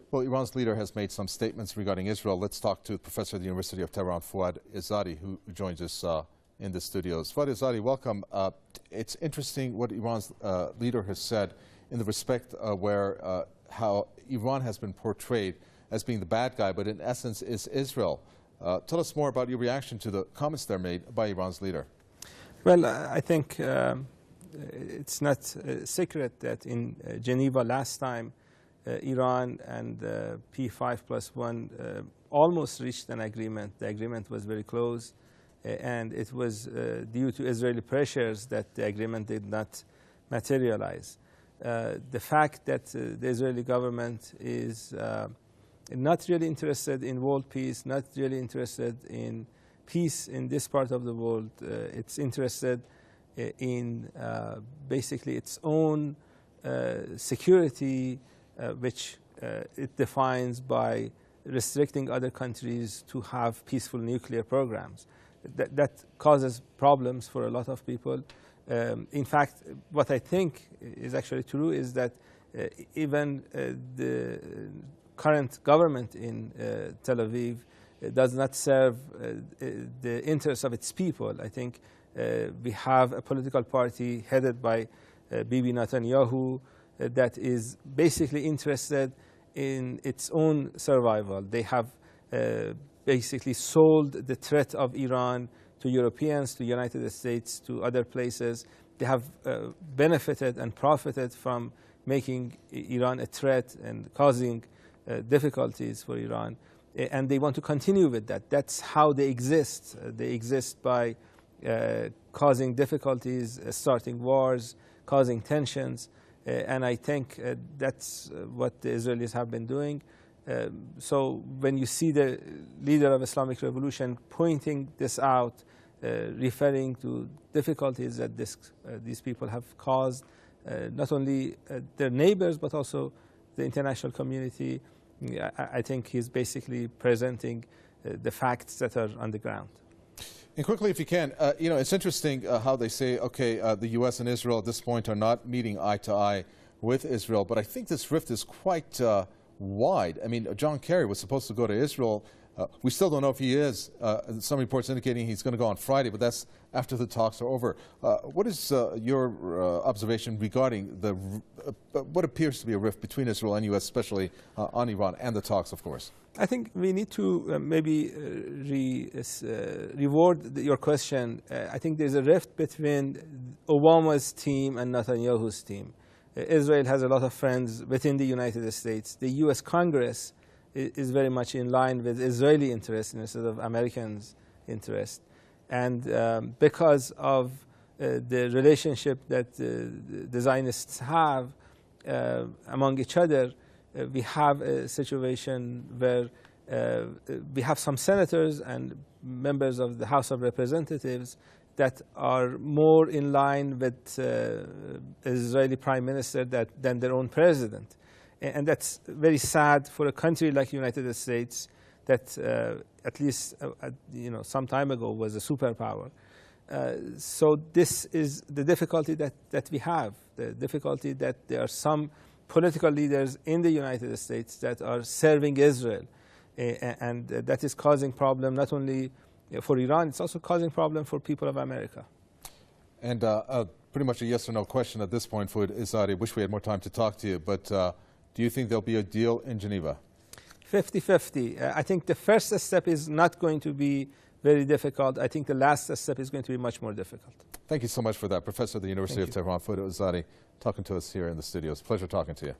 Well, Iran's leader has made some statements regarding Israel. Let's talk to Professor at the University of Tehran, Izadi, who joins us in the studios. Izadi, welcome. It's interesting what Iran's leader has said in the respect where how Iran has been portrayed as being the bad guy, but in essence is Israel. Tell us more about your reaction to the comments there made by Iran's leader. Well, I think it's not a secret that in Geneva last time, Iran and P5+1 almost reached an agreement. The agreement was very close, and it was due to Israeli pressures that the agreement did not materialize. The fact that the Israeli government is not really interested in world peace, not really interested in peace in this part of the world. It's interested in basically its own security, which it defines by restricting other countries to have peaceful nuclear programs. That causes problems for a lot of people. In fact, what I think is actually true is that even the current government in Tel Aviv does not serve the interests of its people. I think we have a political party headed by Bibi Netanyahu that is basically interested in its own survival. They have basically sold the threat of Iran to Europeans, to the United States, to other places. They have benefited and profited from making Iran a threat and causing difficulties for Iran. And they want to continue with that. That's how they exist. They exist by causing difficulties, starting wars, causing tensions. And I think that's what the Israelis have been doing. So when you see the leader of Islamic revolution pointing this out, referring to difficulties that these people have caused, not only their neighbors, but also the international community, I think he's basically presenting the facts that are on the ground. And quickly, if you can, you know, it's interesting how they say, okay, the U.S. and Israel at this point are not meeting eye to eye with Israel, but I think this rift is quite wide. I mean, John Kerry was supposed to go to Israel. We still don't know if he is. Some reports indicating he's going to go on Friday, but that's after the talks are over. What is your observation regarding the what appears to be a rift between Israel and U.S., especially on Iran and the talks, of course? I think we need to maybe reward your question. I think there's a rift between Obama's team and Netanyahu's team. Israel has a lot of friends within the United States. The U.S. Congress is very much in line with Israeli interests instead of Americans' interests. And because of the relationship that the Zionists have among each other, we have a situation where we have some senators and members of the House of Representatives that are more in line with Israeli prime minister than their own president. And that's very sad for a country like the United States that at least some time ago was a superpower. So this is the difficulty that we have, the difficulty that there are some political leaders in the United States that are serving Israel. And that is causing problem not only for Iran, it's also causing problem for people of America. And pretty much a yes or no question at this point for Izadi. I wish we had more time to talk to you, but do you think there'll be a deal in Geneva? 50-50. I think the first step is not going to be very difficult. I think the last step is going to be much more difficult. Thank you so much for that. Professor at the University of Tehran, Izadi, talking to us here in the studios. Pleasure talking to you.